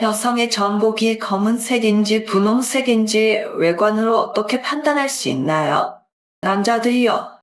여성의 전복이 검은색인지 분홍색인지 외관으로 어떻게 판단할 수 있나요? 남자들이요.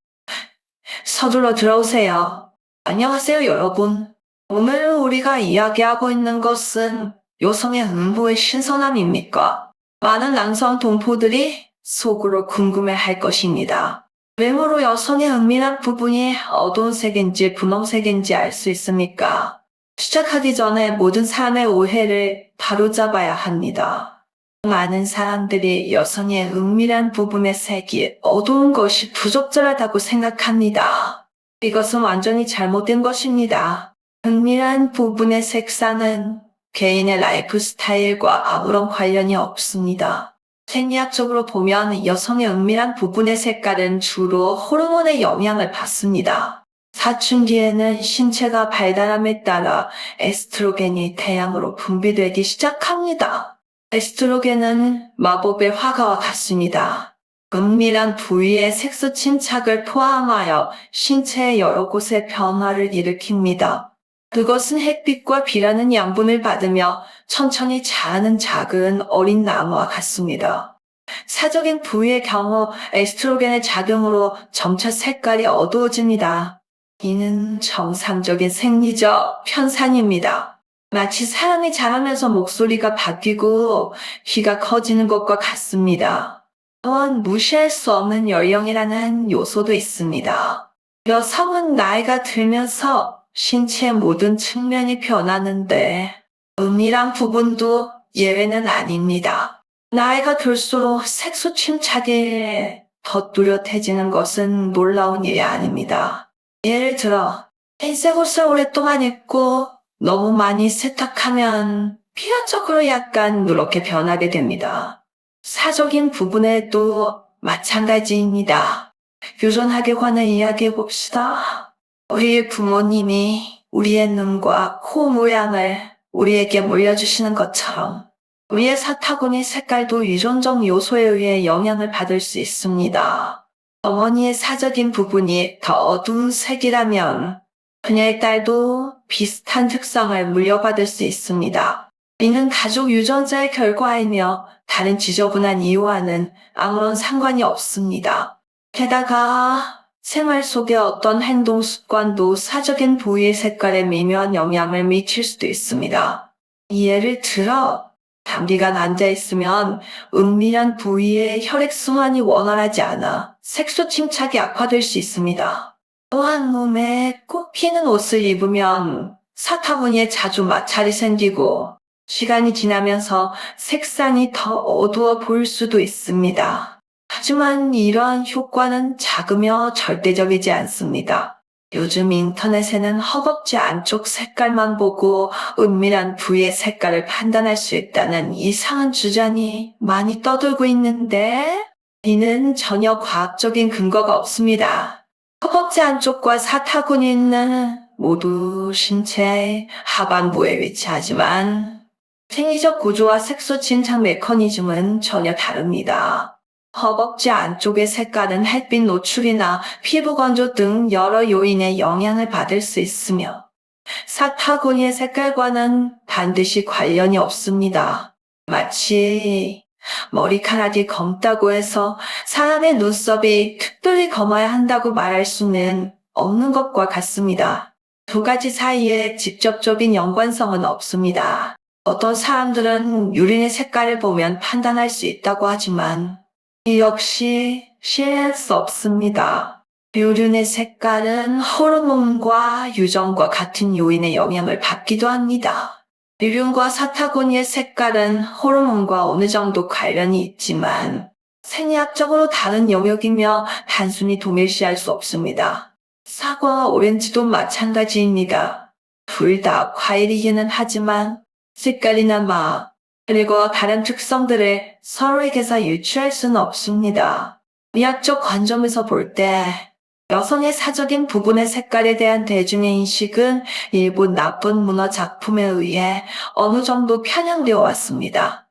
서둘러 들어오세요. 안녕하세요, 여러분. 오늘 우리가 이야기하고 있는 것은 여성의 음부의 신선함입니까? 많은 남성 동포들이 속으로 궁금해할 것입니다. 외모로 여성의 은밀한 부분이 어두운 색인지 분홍색인지 알 수 있습니까? 시작하기 전에 모든 사람의 오해를 바로잡아야 합니다. 많은 사람들이 여성의 은밀한 부분의 색이 어두운 것이 부적절하다고 생각합니다. 이것은 완전히 잘못된 것입니다. 은밀한 부분의 색상은 개인의 라이프 스타일과 아무런 관련이 없습니다. 생리학적으로 보면 여성의 은밀한 부분의 색깔은 주로 호르몬의 영향을 받습니다. 사춘기에는 신체가 발달함에 따라 에스트로겐이 대량으로 분비되기 시작합니다. 에스트로겐은 마법의 화가와 같습니다. 은밀한 부위의 색소 침착을 포함하여 신체의 여러 곳에 변화를 일으킵니다. 그것은 햇빛과 비라는 양분을 받으며 천천히 자라는 작은 어린 나무와 같습니다. 사적인 부위의 경우 에스트로겐의 작용으로 점차 색깔이 어두워집니다. 이는 정상적인 생리적 현상입니다. 마치 사람이 자라면서 목소리가 바뀌고 귀가 커지는 것과 같습니다. 또한 무시할 수 없는 연령이라는 요소도 있습니다. 여성은 나이가 들면서 신체의 모든 측면이 변하는데 은밀한 부분도 예외는 아닙니다. 나이가 들수록 색소 침착이 더 뚜렷해지는 것은 놀라운 일이 아닙니다. 예를 들어 흰색 옷을 오랫동안 입고 너무 많이 세탁하면 필연적으로 약간 누렇게 변하게 됩니다. 사적인 부분에도 마찬가지입니다. 유전학에 관해 이야기해 봅시다. 우리 부모님이 우리의 눈과 코 모양을 우리에게 물려주시는 것처럼 우리의 사타구니 색깔도 유전적 요소에 의해 영향을 받을 수 있습니다. 어머니의 사적인 부분이 더 어두운 색이라면 그녀의 딸도 비슷한 특성을 물려받을 수 있습니다. 이는 가족 유전자의 결과이며 다른 지저분한 이유와는 아무런 상관이 없습니다. 게다가 생활 속의 어떤 행동 습관도 사적인 부위의 색깔에 미묘한 영향을 미칠 수도 있습니다. 예를 들어 감기가 앉아있으면 은밀한 부위의 혈액순환이 원활하지 않아 색소 침착이 악화될 수 있습니다. 또한 몸에 꼽히는 옷을 입으면 사타구니에 자주 마찰이 생기고 시간이 지나면서 색상이 더 어두워 보일 수도 있습니다. 하지만 이러한 효과는 작으며 절대적이지 않습니다. 요즘 인터넷에는 허벅지 안쪽 색깔만 보고 은밀한 부위의 색깔을 판단할 수 있다는 이상한 주장이 많이 떠돌고 있는데 이는 전혀 과학적인 근거가 없습니다. 허벅지 안쪽과 사타구니는 모두 신체의 하반부에 위치하지만 생리적 구조와 색소 침착 메커니즘은 전혀 다릅니다. 허벅지 안쪽의 색깔은 햇빛 노출이나 피부 건조 등 여러 요인의 영향을 받을 수 있으며 사타구니의 색깔과는 반드시 관련이 없습니다. 마치 머리카락이 검다고 해서 사람의 눈썹이 특별히 검어야 한다고 말할 수는 없는 것과 같습니다. 두 가지 사이에 직접적인 연관성은 없습니다. 어떤 사람들은 유린의 색깔을 보면 판단할 수 있다고 하지만 이 역시 신뢰할 수 없습니다. 유륜의 색깔은 호르몬과 유전과 같은 요인의 영향을 받기도 합니다. 유륜과 사타구니의 색깔은 호르몬과 어느 정도 관련이 있지만 생리학적으로 다른 영역이며 단순히 동일시할 수 없습니다. 사과와 오렌지도 마찬가지입니다. 둘 다 과일이기는 하지만 색깔이나 맛, 그리고 다른 특성들을 서로에게서 유추할 수는 없습니다. 미학적 관점에서 볼 때 여성의 사적인 부분의 색깔에 대한 대중의 인식은 일부 나쁜 문화 작품에 의해 어느 정도 편향되어 왔습니다.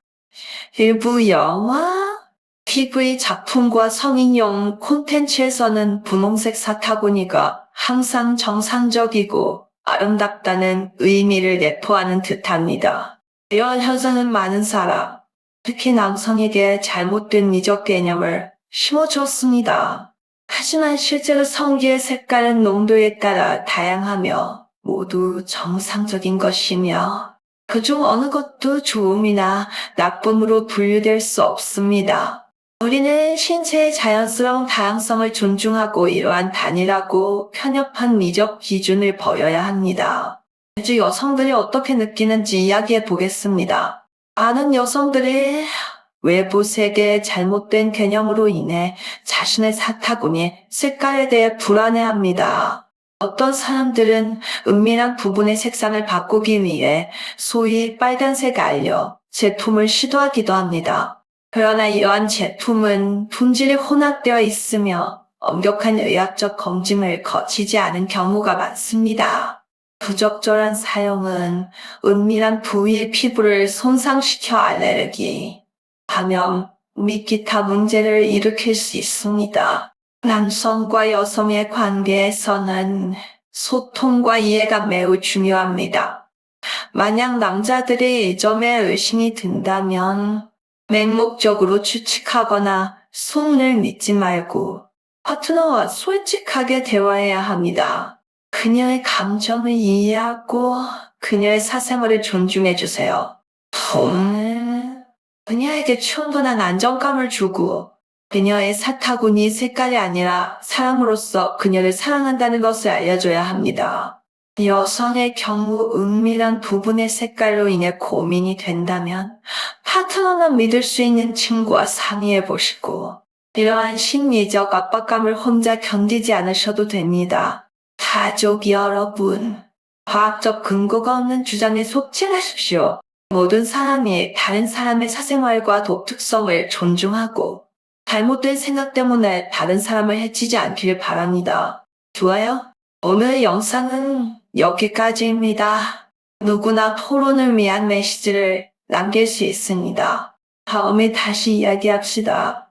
일부 영화, TV 작품과 성인용 콘텐츠에서는 분홍색 사타구니가 항상 정상적이고 아름답다는 의미를 내포하는 듯합니다. 이런 현상은 많은 사람, 특히 남성에게 잘못된 미적 개념을 심어주었습니다. 하지만 실제로 성기의 색깔은 농도에 따라 다양하며 모두 정상적인 것이며 그중 어느 것도 좋음이나 나쁨으로 분류될 수 없습니다. 우리는 신체의 자연스러운 다양성을 존중하고 이러한 단일하고 편협한 미적 기준을 버려야 합니다. 이제 여성들이 어떻게 느끼는지 이야기해 보겠습니다. 많은 여성들이 외부 세계의 잘못된 개념으로 인해 자신의 사타구니 색깔에 대해 불안해합니다. 어떤 사람들은 은밀한 부분의 색상을 바꾸기 위해 소위 빨간색 알료 제품을 시도하기도 합니다. 그러나 이러한 제품은 품질이 혼합되어 있으며 엄격한 의학적 검증을 거치지 않은 경우가 많습니다. 부적절한 사용은 은밀한 부위의 피부를 손상시켜 알레르기, 감염, 및 기타 문제를 일으킬 수 있습니다. 남성과 여성의 관계에서는 소통과 이해가 매우 중요합니다. 만약 남자들이 이 점에 의심이 든다면 맹목적으로 추측하거나 소문을 믿지 말고 파트너와 솔직하게 대화해야 합니다. 그녀의 감정을 이해하고 그녀의 사생활을 존중해주세요. 그녀에게 충분한 안정감을 주고 그녀의 사타구니 색깔이 아니라 사람으로서 그녀를 사랑한다는 것을 알려줘야 합니다. 여성의 경우 은밀한 부분의 색깔로 인해 고민이 된다면 파트너나 믿을 수 있는 친구와 상의해 보시고 이러한 심리적 압박감을 혼자 견디지 않으셔도 됩니다. 가족 여러분, 과학적 근거가 없는 주장에 속지 마십시오. 모든 사람이 다른 사람의 사생활과 독특성을 존중하고 잘못된 생각 때문에 다른 사람을 해치지 않기를 바랍니다. 좋아요? 오늘 영상은 여기까지입니다. 누구나 토론을 위한 메시지를 남길 수 있습니다. 다음에 다시 이야기합시다.